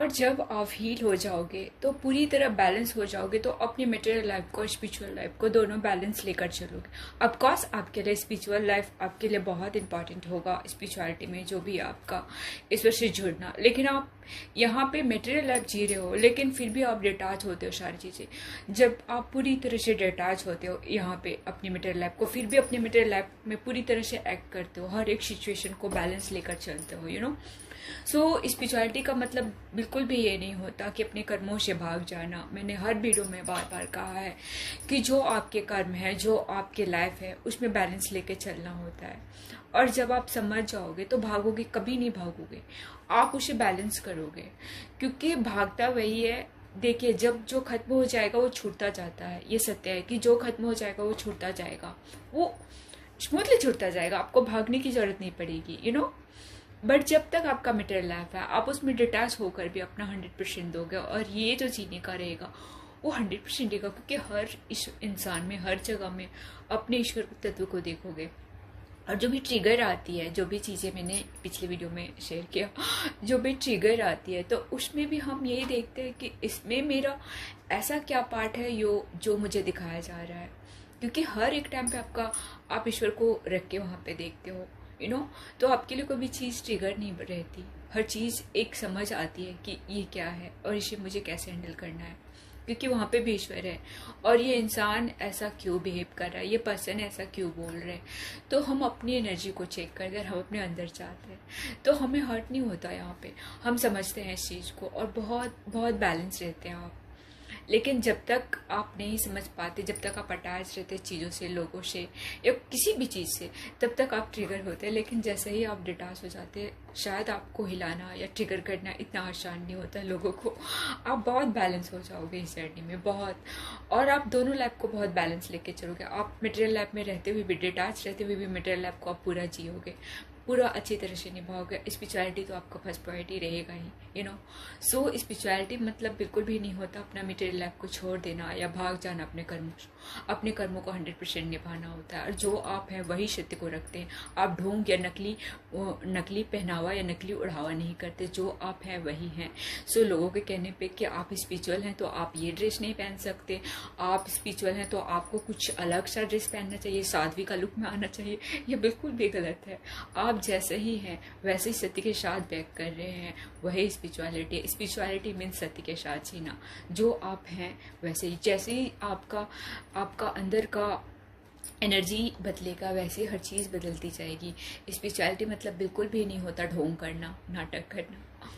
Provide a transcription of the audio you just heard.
और जब आप हील हो जाओगे तो पूरी तरह बैलेंस हो जाओगे, तो अपनी मटेरियल लाइफ को स्पिरिचुअल लाइफ को दोनों बैलेंस लेकर चलोगे। ऑफकोर्स आपके लिए स्पिरिचुअल लाइफ आपके लिए बहुत इंपॉर्टेंट होगा, स्पिरिचुअलिटी में जो भी आपका ईश्वर से जुड़ना। लेकिन आप यहाँ पे मटेरियल लाइफ जी रहे हो, लेकिन फिर भी आप डिटैच होते हो सारी चीज़ें। जब आप पूरी तरह से डिटैच होते हो यहाँ पे अपनी मटेरियल लाइफ को, फिर भी अपनी मटेरियल लाइफ में पूरी तरह से एक्ट करते हो, हर एक सिचुएशन को बैलेंस लेकर चलते हो, सो स्पिरिचुअलिटी का मतलब बिल्कुल भी ये नहीं होता कि अपने कर्मों से भाग जाना। मैंने हर वीडियो में बार बार कहा है कि जो आपके कर्म है, जो आपके लाइफ है, उसमें बैलेंस लेके चलना होता है। और जब आप समझ जाओगे तो भागोगे, कभी नहीं भागोगे, आप उसे बैलेंस करोगे, क्योंकि भागता वही है। देखिए, जब जो खत्म हो जाएगा वो छूटता जाता है, ये सत्य है कि जो खत्म हो जाएगा वो छूटता जाएगा, वो स्मूथली छूटता जाएगा, आपको भागने की जरूरत नहीं पड़ेगी, बट जब तक आपका मटेरियल लाइफ है, आप उसमें डिटैच होकर भी अपना 100% दोगे, और ये जो जीने का रहेगा वो 100% देगा, क्योंकि हर इंसान में, हर जगह में अपने ईश्वर तत्व को देखोगे। और जो भी ट्रिगर आती है, जो भी चीज़ें मैंने पिछले वीडियो में शेयर किया, जो भी ट्रिगर आती है, तो उसमें भी हम यही देखते हैं कि इसमें मेरा ऐसा क्या पार्ट है जो मुझे दिखाया जा रहा है, क्योंकि हर एक टाइम पे आप ईश्वर को रख के वहाँ पे देखते हो, तो आपके लिए कोई भी चीज़ ट्रिगर नहीं रहती। हर चीज़ एक समझ आती है कि ये क्या है और इसे मुझे कैसे हैंडल करना है, क्योंकि वहाँ पे भी ईश्वर है। और ये इंसान ऐसा क्यों बिहेव कर रहा है, ये पर्सन ऐसा क्यों बोल रहे हैं, तो हम अपनी एनर्जी को चेक करते हैं, हम अपने अंदर जाते हैं, तो हमें हर्ट नहीं होता यहाँ पे। हम समझते हैं इस चीज़ को और बहुत बहुत बैलेंस रहते हैं आप। लेकिन जब तक आप नहीं समझ पाते, जब तक आप अटैच रहते चीज़ों से, लोगों से, या किसी भी चीज़ से, तब तक आप ट्रिगर होते हैं। लेकिन जैसे ही आप डिटैच हो जाते हैं, शायद आपको हिलाना या ट्रिगर करना इतना आसान नहीं होता लोगों को। आप बहुत बैलेंस हो जाओगे इस जर्नी में, बहुत। और आप दोनों लाइफ को बहुत बैलेंस लेके चलोगे। आप मटेरियल लाइफ में रहते हुए भी, डिटैच रहते हुए भी मटेरियल लाइफ को आप पूरा जियोगे, पूरा अच्छी तरह से निभाओगे। स्पिरिचुअलिटी तो आपका फर्स्ट प्रायोरिटी रहेगा ही, सो स्पिरिचुअलिटी मतलब बिल्कुल भी नहीं होता अपना मटेरियल लाइफ को छोड़ देना या भाग जाना अपने कर्मों से। अपने कर्मों को 100% निभाना होता है, और जो आप हैं वही सत्य को रखते हैं। आप ढोंग या नकली पहनावा या नकली उड़ावा नहीं करते, जो आप हैं वही हैं। सो लोगों के कहने पे कि आप स्पिरिचुअल हैं तो आप ये ड्रेस नहीं पहन सकते, आप स्पिरिचुअल हैं तो आपको कुछ अलग सा ड्रेस पहनना चाहिए, साध्वी का लुक में आना चाहिए, ये बिल्कुल भी गलत है। आप जैसे ही हैं वैसे ही सत्य के साथ बैक कर रहे हैं, वही स्पिरिचुअलिटी। स्पिरिचुअलिटी मीन्स सत्य के साथ जीना, जो आप हैं वैसे ही। जैसे ही आपका अंदर का एनर्जी बदलेगा, वैसे ही हर चीज़ बदलती जाएगी। स्पिरिचुअलिटी मतलब बिल्कुल भी नहीं होता ढोंग करना, नाटक करना।